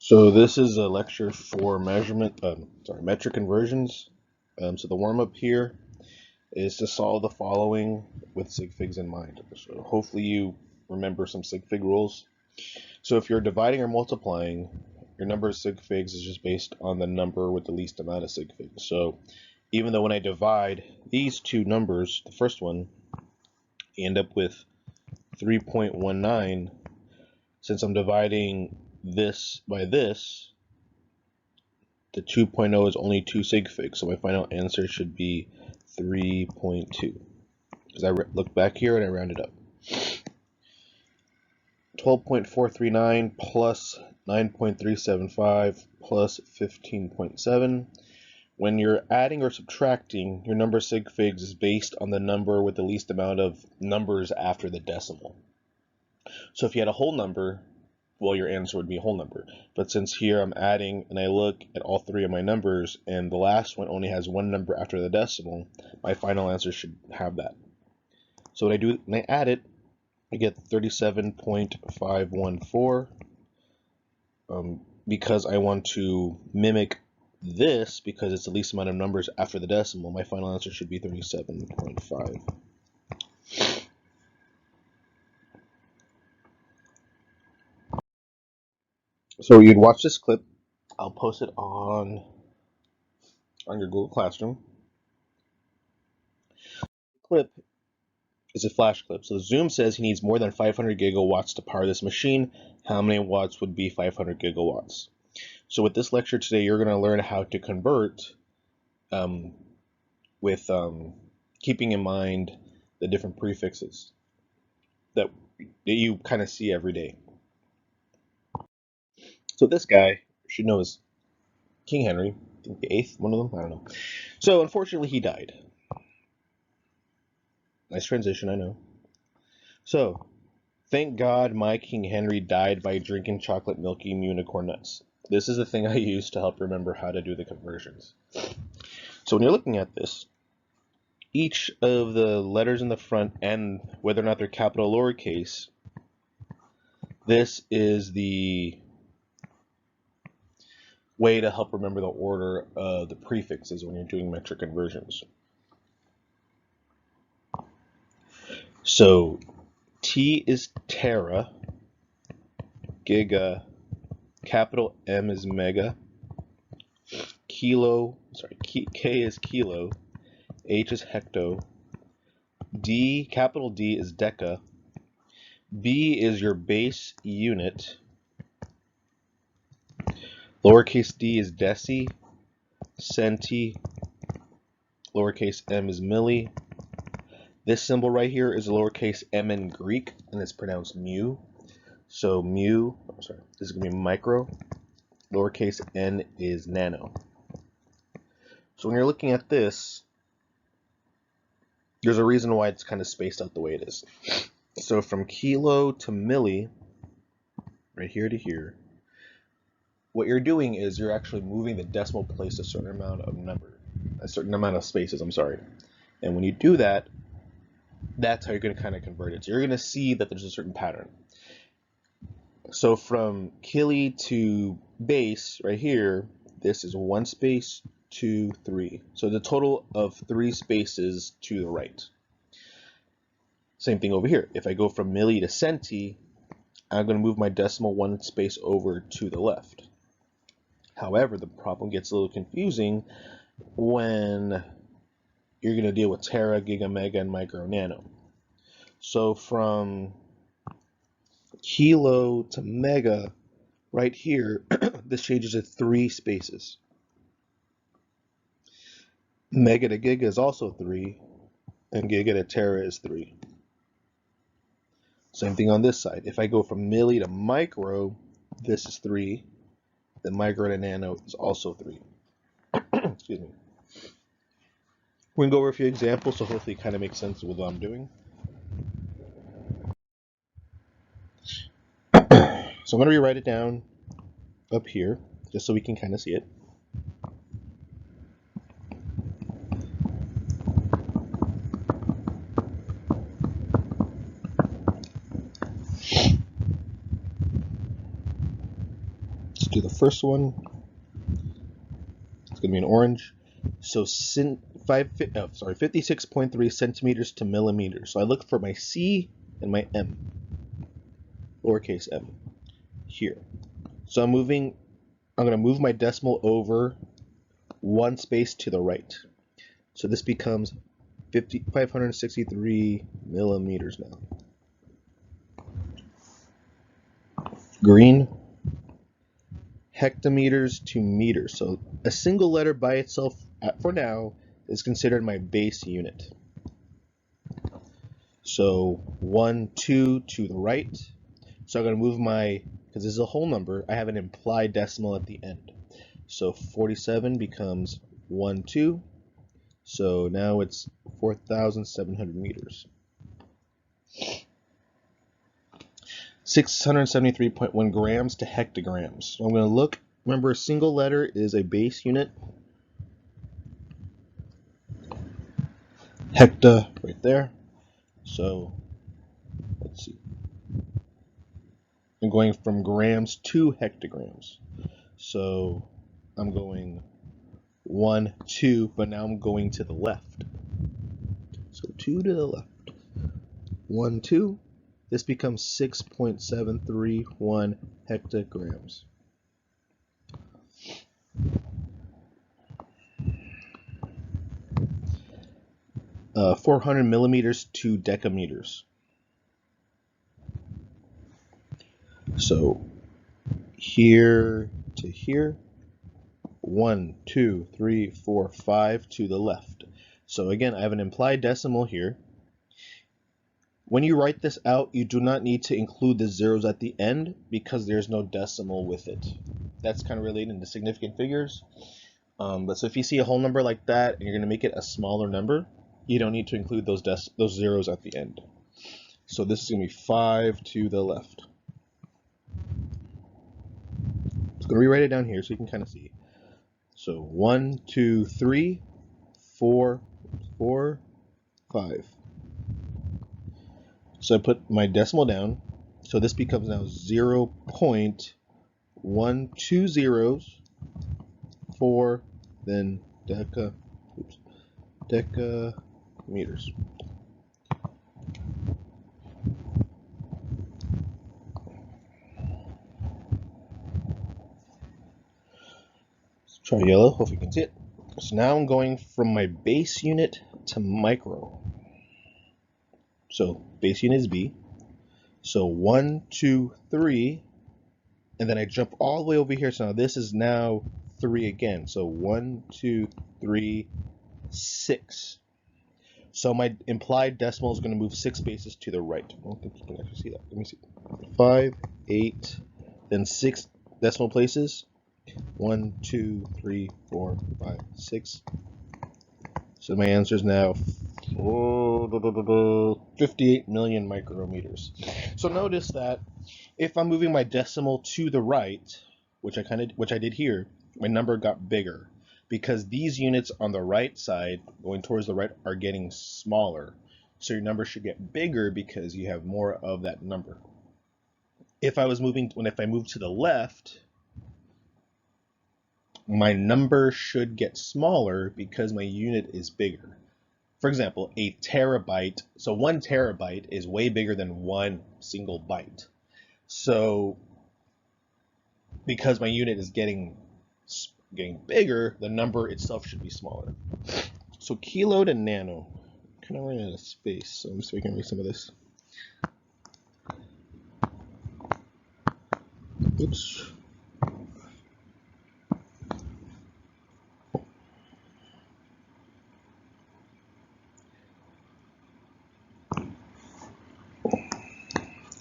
So this is a lecture for metric conversions. So the warm-up here is to solve the following with sig figs in mind. So hopefully you remember some sig fig rules. So if you're dividing or multiplying, your number of sig figs is just based on the number with the least amount of sig figs. So even though when I divide these two numbers, the first one, you end up with 3.19, since I'm dividing this by this, the 2.0 is only 2 sig figs, so my final answer should be 3.2. Because I look back here and I round it up. 12.439 plus 9.375 plus 15.7. When you're adding or subtracting, your number of sig figs is based on the number with the least amount of numbers after the decimal. So if you had a whole number, well, your answer would be a whole number. But since here I'm adding and I look at all three of my numbers and the last one only has one number after the decimal, my final answer should have that. So what I do when I add it, I get 37.514. Because I want to mimic this, because it's the least amount of numbers after the decimal, my final answer should be 37.5. So you'd watch this clip. I'll post it on your Google Classroom. The clip is a flash clip. So Zoom says he needs more than 500 gigawatts to power this machine. How many watts would be 500 gigawatts? So with this lecture today, you're going to learn how to convert with keeping in mind the different prefixes that you kind of see every day. So this guy should know is King Henry, I think the 8th, one of them, I don't know. So unfortunately he died. Nice transition, I know. So, thank God my King Henry died by drinking chocolate milky unicorn nuts. This is the thing I use to help remember how to do the conversions. So when you're looking at this, each of the letters in the front and whether or not they're capital or lowercase, this is the way to help remember the order of the prefixes when you're doing metric conversions. So T is tera, giga, capital M is mega, K is kilo, H is hecto, capital D is deca, B is your base unit, lowercase d is deci, centi, lowercase m is milli. This symbol right here is a lowercase m in Greek, and it's pronounced mu. So this is going to be micro. Lowercase n is nano. So when you're looking at this, there's a reason why it's kind of spaced out the way it is. So from kilo to milli, right here to here, what you're doing is you're actually moving the decimal place a certain amount of spaces, And when you do that, that's how you're going to kind of convert it. So you're going to see that there's a certain pattern. So from kili to base, right here, this is 1 space, 2, 3. So the total of 3 spaces to the right. Same thing over here. If I go from milli to centi, I'm going to move my decimal 1 space over to the left. However, the problem gets a little confusing when you're going to deal with tera, giga, mega, and micro, nano. So from kilo to mega, right here, this changes to 3 spaces. Mega to giga is also 3, and giga to tera is 3. Same thing on this side. If I go from milli to micro, this is 3. The micro to nano is also 3. Excuse me. We're going to go over a few examples, so hopefully it kind of makes sense with what I'm doing. So I'm going to rewrite it down up here, just so we can kind of see it. do the first one. It's going to be an orange. So 56.3 centimeters to millimeters. So I look for my C and my M, lowercase m, here. So I'm going to move my decimal over one space to the right. So this becomes 563 millimeters now. Green, hectometers to meters. So a single letter by itself, for now, is considered my base unit. So 1, 2 to the right. So I'm going to move because this is a whole number, I have an implied decimal at the end. So 47 becomes 1, 2. So now it's 4,700 meters. 673.1 grams to hectograms. So I'm going to look, remember a single letter is a base unit. Hecta right there. So let's see. I'm going from grams to hectograms. So I'm going 1, 2, but now I'm going to the left. So 2 to the left. 1, 2. This becomes 6.731 hectograms. Uh, 400 millimeters to decameters. So here to here, 1, 2, 3, 4, 5 to the left. So again, I have an implied decimal here. When you write this out, you do not need to include the zeros at the end because there's no decimal with it. That's kind of related to significant figures. But so if you see a whole number like that and you're going to make it a smaller number, you don't need to include those zeros at the end. So this is going to be 5 to the left. I'm going to rewrite it down here so you can kind of see. So 1, 2, 3, 4, 5. So I put my decimal down. So this becomes now 0.120, then decameters. Let's try yellow, hope you can see it. So now I'm going from my base unit to micro. So base unit is B. So 1, 2, 3, and then I jump all the way over here. So now this is now 3 again. So 1, 2, 3, 6. So my implied decimal is going to move 6 spaces to the right. I don't think you can actually see that. Let me see. 5, 8, then 6 decimal places. 1, 2, 3, 4, 5, 6. So my answer is now 58 million micrometers. So notice that if I'm moving my decimal to the right, which I did here, my number got bigger because these units on the right side going towards the right are getting smaller. So your number should get bigger because you have more of that number. If I move to the left, my number should get smaller because my unit is bigger. For example, a terabyte, so 1 terabyte is way bigger than 1 single byte. So because my unit is getting bigger, the number itself should be smaller. So kilo to nano, kind of running out of space, so I'm just making me some of this. Oops.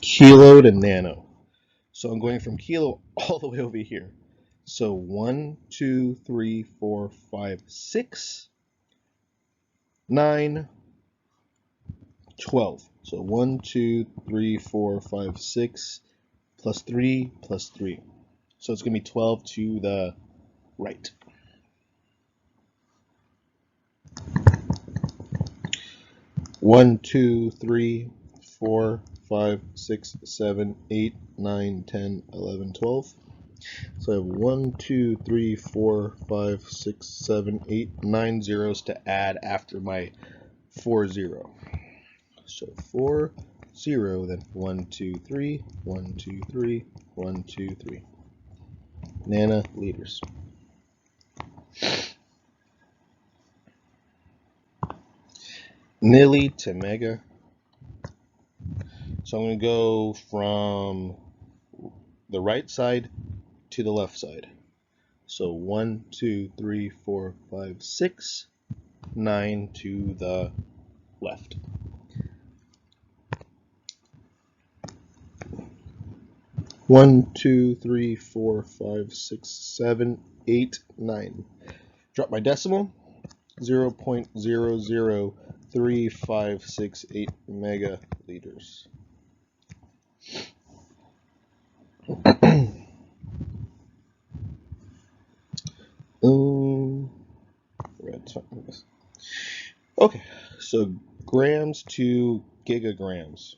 Kilo to nano. So I'm going from kilo all the way over here. So 1, 2, 3, 4, 5, 6, 9, 12. So 1, 2, 3, 4, 5, 6, plus 3, plus 3. So it's going to be 12 to the right. One, 2, 3, 4, 5, 6, 7, 8, 9, 10, 11, 12. So I have 1, 2, 3, 4, 5, 6, 7, 8, 9 zeros to add after my 4, 0. So 4, 0, then 1, 2, 3, 1, 2, 3, 1, 2, 3. Nanoliters. Milli to mega. So I'm going to go from the right side to the left side. So 1, 2, 3, 4, 5, 6, 9 to the left. One, 2, 3, 4, 5, 6, 7, 8, 9. Drop my decimal. 0.00358 megaliters. Okay, so grams to gigagrams.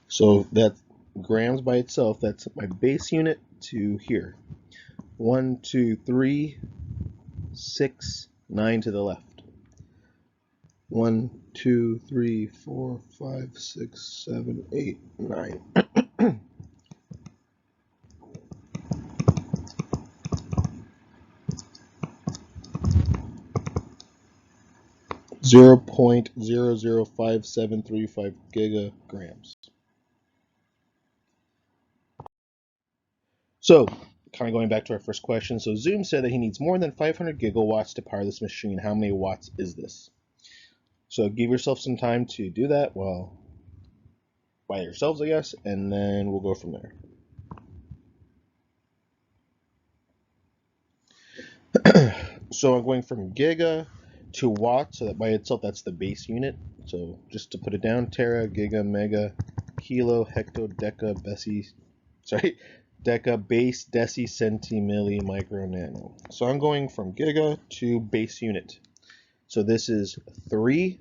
So that's grams by itself. That's my base unit to here. 1, 2, 3, 6, 9 to the left. 1, 2, 3, 4, 5, 6, 7, 8, 9. 0.005735 gigagrams. So, kind of going back to our first question. So Zoom said that he needs more than 500 gigawatts to power this machine. How many watts is this? So give yourself some time to do that, well, by yourselves, I guess, and then we'll go from there. So I'm going from giga to watt, so that by itself that's the base unit. So just to put it down, tera, giga, mega, kilo, hecto, deca, deca, base, deci, centi, milli, micro, nano. So I'm going from giga to base unit. So this is 3,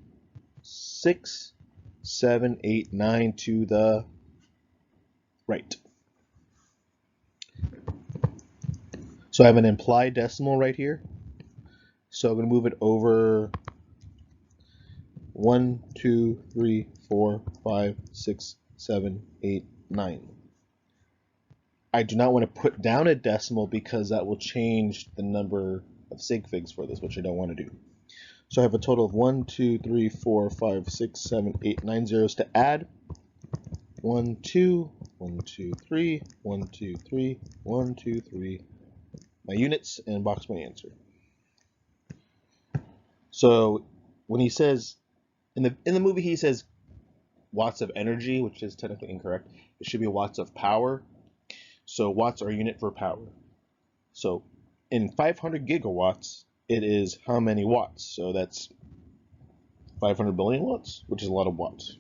6, 7, 8, 9 to the right. So I have an implied decimal right here. So I'm going to move it over 1, 2, 3, 4, 5, 6, 7, 8, 9. I do not want to put down a decimal because that will change the number of sig figs for this, which I don't want to do. So I have a total of 1, 2, 3, 4, 5, 6, 7, 8, 9 zeros to add. 1, 2, 1, 2, 3, 1, 2, 3, 1, 2, 3. My units and box my answer. So when he says in the movie he says watts of energy, which is technically incorrect. It should be watts of power. So watts are a unit for power. So in 500 gigawatts, it is how many watts? So that's 500 billion watts, which is a lot of watts.